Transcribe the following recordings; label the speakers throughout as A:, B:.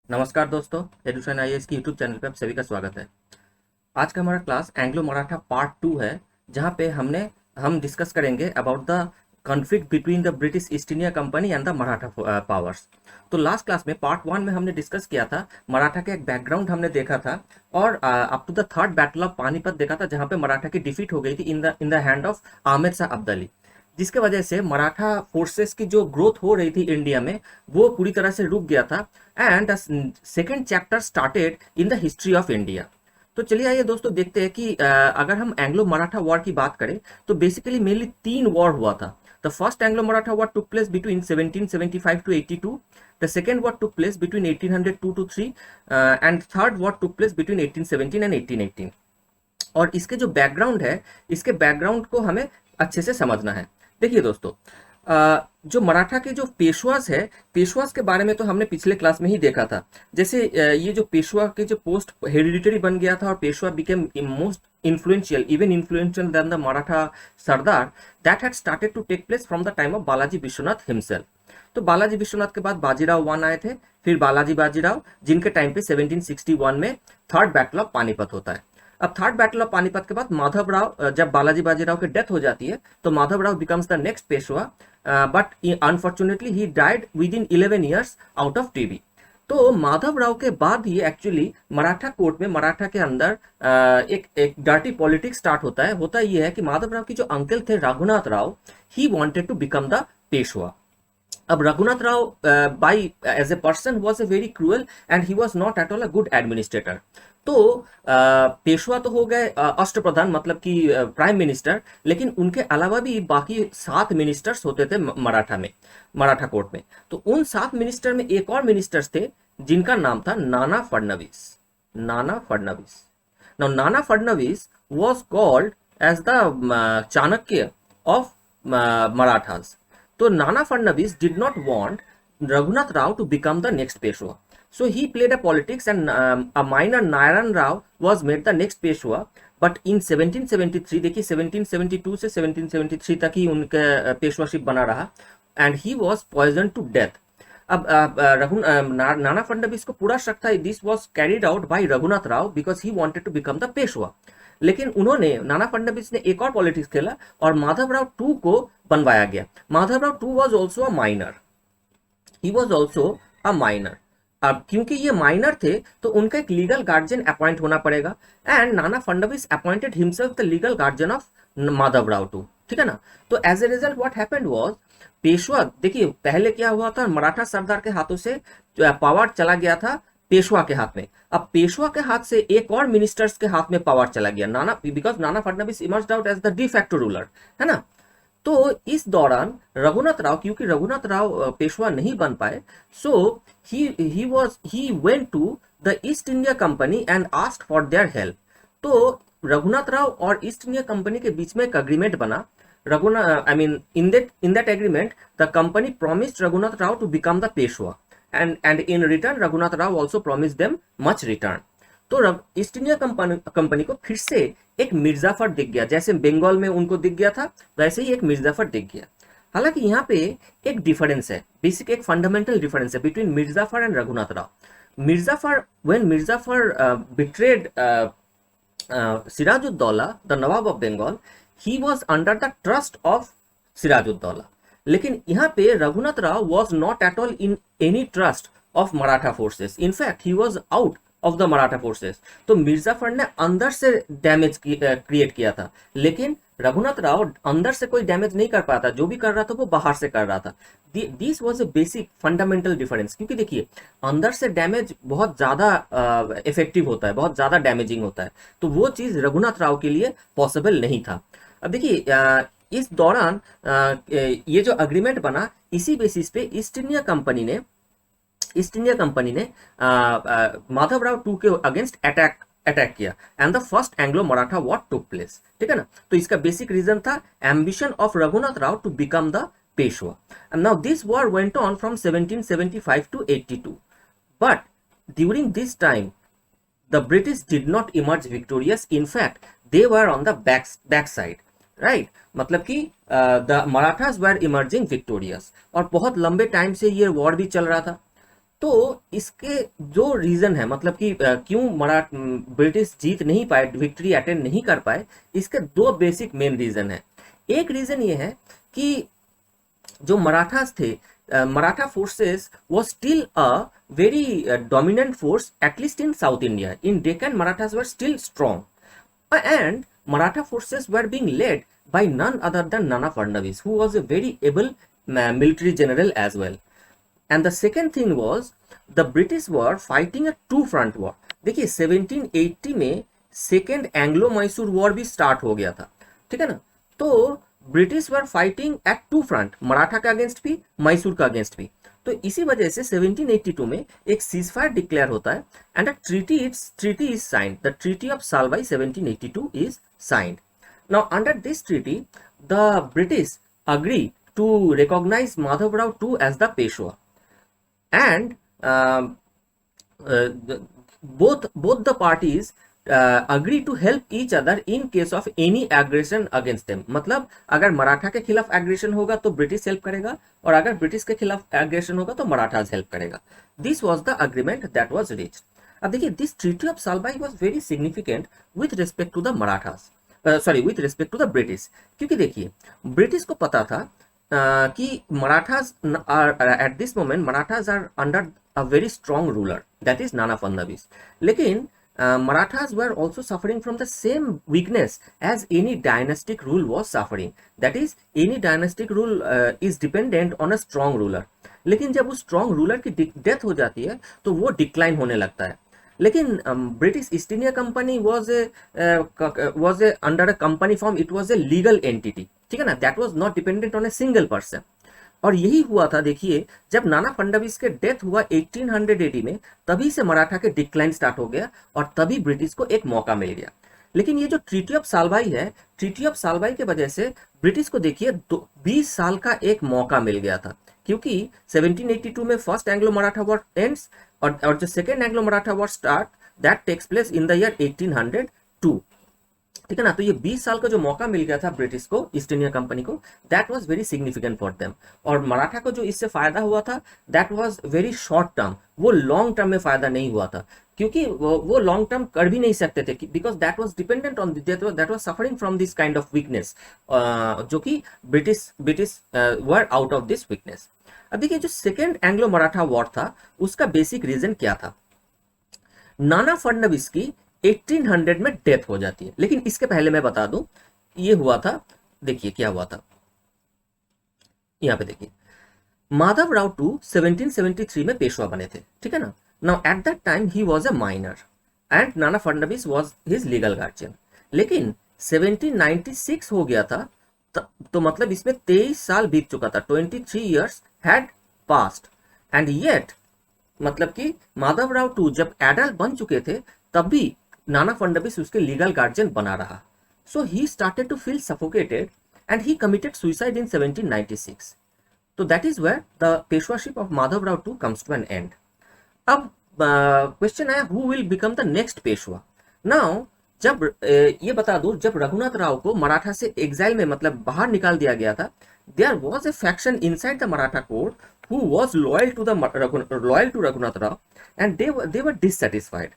A: नमस्कार दोस्तों, एडुशन आईएएस की यूट्यूब चैनल पे आप सभी का स्वागत है। आज का हमारा क्लास एंग्लो मराठा पार्ट 2 है, जहाँ पे हम डिस्कस करेंगे about the conflict between the British east India Company and the Maratha powers. तो लास्ट क्लास में पार्ट 1 में हमने डिस्कस किया था, मराठा का एक बैकग्राउंड हमने देखा था और up to the third battle of Panipat देखा था, जहाँ पे मराठा की डिफीट हो गई थी in the hand of Aamir Shah Abdali, जिसके वजह से मराठा फोर्सेस की जो ग्रोथ हो रही थी इंडिया में वो पूरी तरह से रुक गया था। And second chapter started in the history of India. तो चलिए आइए दोस्तों देखते हैं कि अगर हम एंग्लो मराठा वॉर की बात करें तो बेसिकली मेनली 3 वॉर हुआ था। The first Anglo Maratha war took place between 1775 to 82। The second war took place between 1802 to 3 and third war took place between 1817 and 1818। और इसके जो बैकग्राउंड है, इसके बैकग्राउंड को हमें अच्छे से समझना है। देखिए दोस्तों, जो मराठा के जो पेशवास है, पेशवास के बारे में तो हमने पिछले क्लास में ही देखा था। जैसे ये जो पेशवा के जो पोस्ट हेरिडिटरी बन गया था और Peshwa became most influential, even influential than the Maratha sardar, that had started to take place from the time of Balaji Vishwanath himself. तो बालाजी विश्वनाथ के बाद बाजीराव वन आए थे, फिर बालाजी बाजीराव, जिनके टाइम पे 1761 में थर्ड बैटल ऑफ पानीपत होता है। अब थर्ड बैटल ऑफ पानीपत के बाद माधव राव, जब बालाजी बाजीराव की डेथ हो जाती है तो Madhav Rao becomes the next Peshwa, but unfortunately he died with in 11 years out of TB. तो माधव राव के बाद ही एक्चुअली मराठा कोर्ट में, मराठा के अंदर एक डर्टी पॉलिटिक्स स्टार्ट होता है। होता ये है कि माधव राव की जो अंकल थे Raghunath Rao, he wanted to become the Peshwa. अब Raghunath Rao by as a person was a very cruel and he was not at all a good administrator. तो पेशवा तो हो गए अष्टप्रधान, मतलब कि प्राइम मिनिस्टर, लेकिन उनके अलावा भी बाकी 7 मिनिस्टर्स होते थे मराठा में, मराठा कोर्ट में। तो उन 7 मिनिस्टर में एक और मिनिस्टर्स थे जिनका नाम था नाना फडणवीस। नाना Fadnavis. Now Nana Fadnavis was called as the Chanakya of Marathas. तो Nana Fadnavis did not want Raghunath Rao to become the next Peshwa. So he played a politics and a minor Narayan Rao was made the next Peshwa. But in 1773, देखिए 1772 से 1773 तक ही उनका पेशवाशिप बना रहा and he was poisoned to death. अब नाना फडणवीस को पूरा शक था this was carried out by Raghunath Rao because he wanted to become the Peshwa. लेकिन उन्होंने, नाना फडणवीस ने एक और पॉलिटिक्स खेला और माधव राव टू को बनवाया गया। Madhav Rao two was also a minor, he was also a minor. अब क्योंकि ये माइनर थे तो उनका एक लीगल गार्जियन अपॉइंट होना पड़ेगा and Nana Fadnavis appointed himself the legal guardian of Madhav Rao two, ठीक है ना। तो as a result what happened was, Peshwa, देखिए पहले क्या हुआ था, मराठा सरदार के हाथों से पावर चला गया था पेशवा के हाथ में। अब पेशवा के हाथ से एक और मिनिस्टर्स के हाथ में पावर चला गया, Nana, because Nana Fadnavis emerged out as the de facto ruler, है ना। तो इस दौरान रघुनाथ राव, क्योंकि रघुनाथ राव पेशवा नहीं बन पाए, so he went to the East India Company and asked for their help. तो रघुनाथ राव और ईस्ट इंडिया कंपनी के बीच में एक अग्रीमेंट बना। Raghunath, I mean, in that agreement, the company promised Raghunath Rao to become the Peshwa, and in return, Raghunath Rao also promised them much return. तो east India company को फिर से एक मिर्जाफर दिख गया, जैसे बंगाल में उनको दिख गया था वैसे ही एक मिर्जाफर दिख गया। हालांकि यहाँ पे एक डिफरेंस है, बेसिक एक फंडामेंटल डिफरेंस है between Mir Jafar and Raghunath Rao. Mir Jafar, when Mir Jafar betrayed Siraj ud Daulah, the nawab of Bengal, he was under the trust of Siraj ud Daulah. लेकिन यहाँ पे Raghunath Rao was not at all in any trust of Maratha forces, in fact he was out of the Maratha forces. तो मिर्जाफर ने अंदर से damage create किया था, लेकिन रघुनाथ राव अंदर से कोई डैमेज नहीं कर पाता, जो भी कर रहा था वो बाहर से कर रहा था। This was a basic fundamental difference, क्योंकि देखिए अंदर से डैमेज बहुत ज्यादा इफेक्टिव होता है, बहुत ज्यादा डैमेजिंग होता है, तो वो चीज रघुनाथ राव के लिए पॉसिबल नहीं था। अब देखिए इस दौरान ये जो अग्रीमेंट बना, इसी बेसिस पे ईस्ट इंडिया कंपनी ने माधव राव टू के अगेंस्ट अटैक किया and the first Anglo Maratha war took place, ठीक है ना। तो इसका बेसिक रीजन था ambition of Raghunath Rao to become the Peshwa. And now this war went on from 1775 to 82, but during this time the British did not emerge victorious. In fact, they were on the backside, right? मतलब कि the Marathas were emerging victorious और बहुत लंबे time से ये war भी चल रहा था। तो इसके जो रीजन है, मतलब कि क्यों ब्रिटिश जीत नहीं पाए, विक्ट्री अटेंड नहीं कर पाए, इसके दो बेसिक मेन रीजन है। एक रीजन ये है कि जो मराठास थे, Maratha forces was still a very dominant force, at least in South India. In Deccan, Marathas were still strong, and Maratha forces were being led by none other than Nana Fadnavis, who was a very able military general as well. And the second thing was the British were fighting a two front war. देखिए 1780 में second Anglo Mysore war भी start हो गया था, ठीक है ना। तो British were fighting at two front, Maratha का अगेंस्ट भी, मैसूर का अगेंस्ट भी। तो इसी वजह से 1782 में एक सीजफायर डिक्लेयर होता है and a treaty is signed, the treaty of Salbai 1782 is signed. Now under this treaty the British agree to recognise Madhav Rao two as the Peshwa, and both the parties agree to help each other in case of any aggression against them। मतलब अगर मराठा के खिलाफ aggression होगा तो British help करेगा, और अगर British के खिलाफ एग्रेशन होगा तो मराठाज हेल्प करेगा। This was the agreement that was reached. अब देखिए this treaty of Salbai was very significant with respect to the Marathas, with respect to the British, क्योंकि देखिए ब्रिटिश को पता था कि Marathas at this moment Marathas are under a very strong ruler, that is Nana Fadnavis. लेकिन Marathas were also suffering from the same weakness as any dynastic rule was suffering, that is any dynastic rule is dependent on a strong ruler. लेकिन जब उस strong ruler की death हो जाती है तो वो डिक्लाइन होने लगता है। लेकिन British east India company was a under a company form, it was a legal entity, ठीक है ना, that was not dependent on a single person। और यही हुआ था, देखिए जब नाना फडणवीस के डेथ हुआ 1800 AD में, तभी से मराठा के डिक्लाइन स्टार्ट हो गया और तभी ब्रिटिश को एक मौका मिल गया। लेकिन ये जो ट्रीटी ऑफ सालबाई है, ट्रीटी ऑफ सालबाई के वजह से ब्रिटिश को देखिए 20 साल का एक मौका मिल गया था, क्योंकि 1782 में first Anglo Maratha war ends और जो second Anglo Maratha war start that takes place in the year 1802, ठीक है ना। तो ये 20 साल का जो मौका मिल गया था ब्रिटिश को, ईस्ट इंडिया कंपनी को, that was very significant for them. और मराठा को जो इससे फायदा हुआ था that was very short term, वो लॉन्ग टर्म में फायदा नहीं हुआ था, क्योंकि वो लॉन्ग टर्म कर भी नहीं सकते थे, because that was dependent on that was suffering from this kind of weakness, जो कि British were out of this weakness. अब देखिए जो सेकेंड एंग्लो मराठा वॉर था उसका बेसिक रीजन क्या था। नाना फडणवीस की 1800 में डेथ हो जाती है, लेकिन इसके पहले मैं बता दूं ये हुआ था, देखिए क्या हुआ था, यहां पे देखिए माधव राव टू 1773 में पेशवा बने थे, ठीक है ना। Now at that time he was a minor and Nana Phadnavis was his legal guardian. लेकिन 1796 हो गया था, तो मतलब इसमें 23 साल बीत चुका था, 23 years had passed, and yet मतलब कि माधव राव टू जब एडल्ट बन चुके थे तब भी नाना फडणवीस उसके लीगल गार्जियन बना रहा। So he started to feel suffocated and he committed suicide in 1796। तो that is where the Peshwaship of Madhav Rao two comes to an end. अब क्वेश्चन है who will become the next Peshwa. Now जब ये बता दूं, जब रघुनाथ राव को मराठा से एग्जाइल में मतलब बाहर निकाल दिया गया था, there was a faction inside the Maratha court who was loyal to Raghunath Rao and they were dissatisfied।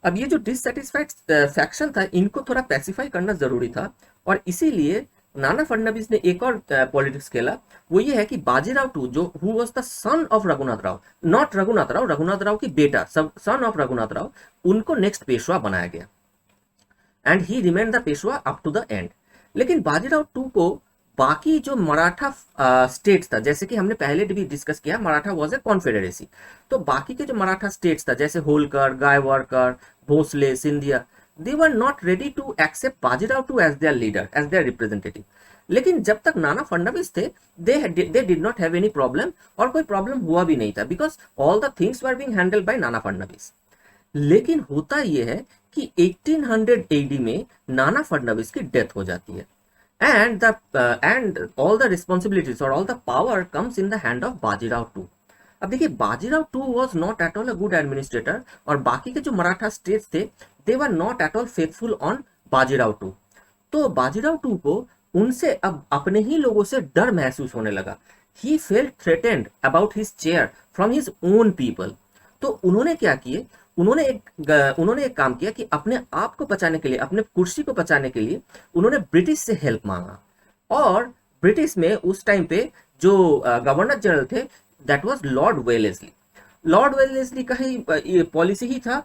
A: अब ये जो dissatisfied faction था इनको थोड़ा पैसिफाई करना जरूरी था, और इसीलिए नाना फडणवीस ने एक और पॉलिटिक्स खेला, वो ये है कि बाजीराव टू जो who was the son of Raghunath Rao, not Raghunath Rao की बेटा, सन ऑफ रघुनाथ राव, उनको नेक्स्ट पेशवा बनाया गया and he remained the Peshwa up to the end. लेकिन बाजीराव टू को बाकी जो मराठा स्टेट्स था, जैसे कि हमने पहले भी डिस्कस किया, मराठा वाज ए कॉन्फेडरेसी, तो बाकी के जो मराठा स्टेट्स था जैसे होलकर, गायवारकर, Bhosle, Scindia, they were not ready to accept Bajirao two as their leader, as their representative. लेकिन जब तक नाना फडणवीस थे they did not have any problem, और कोई प्रॉब्लम हुआ भी नहीं था, because all the things were being handled by Nana Fadnavis. लेकिन होता यह है कि 1800 AD में नाना फडणवीस की डेथ हो जाती है and all the responsibilities or all the power comes in the hand of Bajirao two. अब देखिए Bajirao two was not at all a good administrator, और बाकी के जो मराठा स्टेट्स थे they were not at all faithful on Bajirao two. तो Bajirao to को उनसे अब अपने ही लोगों से डर महसूस होने लगा। He felt threatened about his chair from his own people। तो उन्होंने क्या किए, उन्होंने एक काम किया कि अपने आप को बचाने के लिए, अपने कुर्सी को बचाने के लिए उन्होंने ब्रिटिश से हेल्प मांगा। और ब्रिटिश में उस टाइम पे जो गवर्नर जनरल थे, that was Lord Wellesley. Lord Wellesley का ही पॉलिसी ही था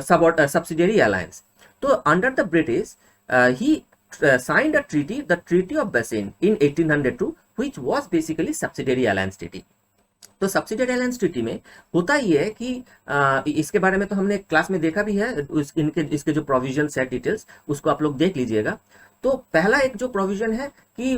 A: सब्सिडियरी अलायंस। तो under the British he signed a treaty, the Treaty of Bassein in 1802, which was basically subsidiary alliance treaty। तो subsidiary alliance treaty में होता ही है कि इसके बारे में तो हमने क्लास में देखा भी है, इसके जो प्रोविजंस है, डिटेल्स उसको आप लोग देख लीजिएगा। तो पहला एक जो प्रोविजन है कि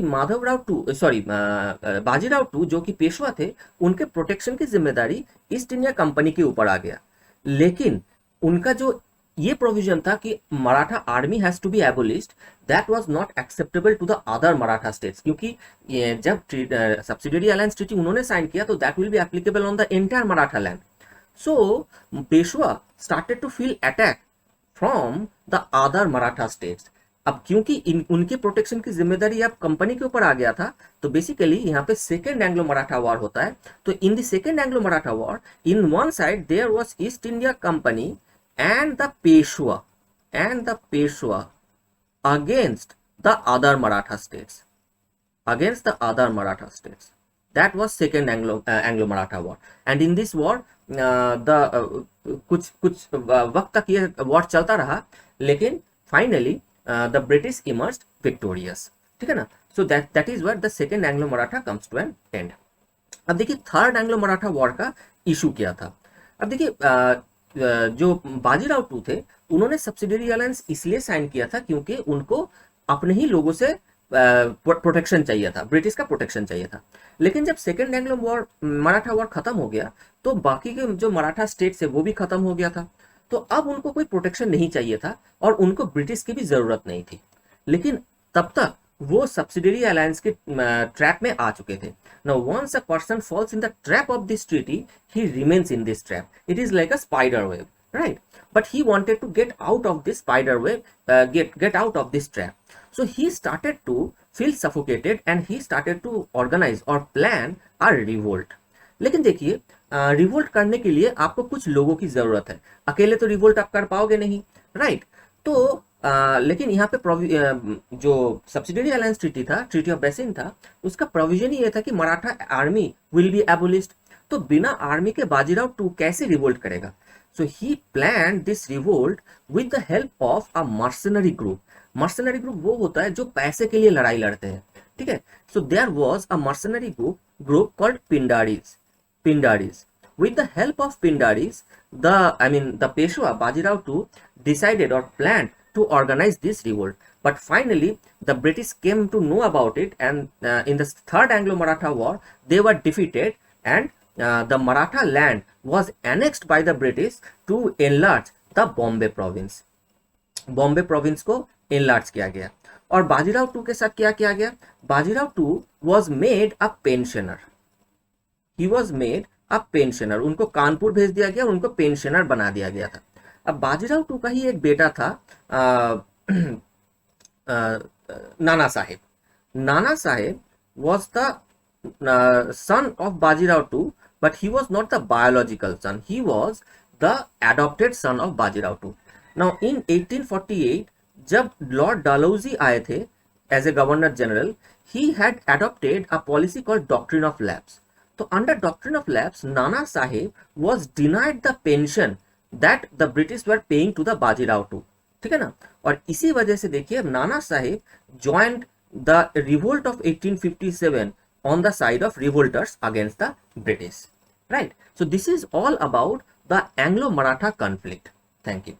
A: बाजीराव टू जो कि पेशवा थे, उनके प्रोटेक्शन की जिम्मेदारी ईस्ट इंडिया कंपनी के ऊपर आ गया। लेकिन उनका जो ये प्रोविजन था कि Maratha army has to be abolished, that was not acceptable to the other Maratha states, क्योंकि ये जब सब्सिडियरी अलायंस ट्रीटी उन्होंने साइन किया तो that will be applicable on the entire Maratha land. So Peshwa started to feel attack from the other Maratha states. अब क्योंकि उनकी protection की जिम्मेदारी अब कंपनी के ऊपर आ गया था, तो बेसिकली यहाँ पे सेकेंड एंग्लो मराठा वॉर होता है। तो in the second Anglo Maratha war, in one side there was East India Company and the Peshwa against the other Maratha states, that was second Anglo Maratha war। and in this war कुछ वक्त तक ये war चलता रहा, लेकिन finally the British emerged victorious. ठीक है ना। So that is where the second Anglo Maratha comes to an end. अब देखिए थर्ड एंग्लो मराठा वॉर का इशू क्या था। अब देखिए जो बाजीराव टू थे, उन्होंने सब्सिडियरी अलायंस इसलिए साइन किया था क्योंकि उनको अपने ही लोगों से प्रोटेक्शन चाहिए था, ब्रिटिश का प्रोटेक्शन चाहिए था। लेकिन जब सेकेंड एंग्लो मराठा वॉर खत्म हो गया तो बाकी के जो मराठा स्टेट्स है वो भी खत्म हो गया था। तो अब उनको कोई प्रोटेक्शन नहीं चाहिए था और उनको ब्रिटिश की भी जरूरत नहीं थी। लेकिन तब तक वो सब्सिडियरी अलायंस के ट्रैप में आ चुके थे। Now once a person falls in the trap of this treaty, he remains in this trap. It is like a spider web, right? But he wanted to get out of this spider web, get out of this trap. So he started to feel suffocated and he started to organize or plan a revolt. लेकिन देखिए revolt करने के लिए आपको कुछ लोगों की जरूरत है, अकेले तो रिवोल्ट आप कर पाओगे नहीं, राइट? तो लेकिन यहाँ पे जो सब्सिडियरी अलायंस ट्रीटी था, ट्रीटी ऑफ बेसिन था, उसका प्रोविजन ये था कि Maratha army will be abolished. तो बिना आर्मी के बाजीराव टू कैसे रिवोल्ट करेगा? So he plan this revolt with the help of a mercenary group. Mercenary group वो होता है जो पैसे के लिए लड़ाई लड़ते हैं, ठीक है। So there was a mercenary group called Pindaris. With the help of Pindaris, the Peshwa Bajirao II decided or planned to organize this revolt. But finally, the British came to know about it, and in the Third Anglo-Maratha War, they were defeated, and the Maratha land was annexed by the British to enlarge the Bombay province. Bombay province को enlarge किया गया। और Bajirao to के साथ क्या किया गया? Bajirao two was made a pensioner. He was made अब पेंशनर, उनको कानपुर भेज दिया गया, उनको पेंशनर बना दिया गया था। अब बाजीराव टू का ही एक बेटा था Nana Saheb. Nana Saheb was the son of Bajirao II, but he was not the biological son. He was the adopted son of Bajirao II. Now in 1848 जब लॉर्ड डालहौजी आए थे as a governor general, he had adopted a policy called doctrine of lapse. तो अंडर doctrine of lapse Nana Sahib was denied the pension that the British were paying to the Bajirao two, ठीक है ना। और इसी वजह से देखिए Nana Sahib joined the revolt of 1857 on the side of revolters against the British, right. So this is all about the Anglo Maratha conflict. Thank you.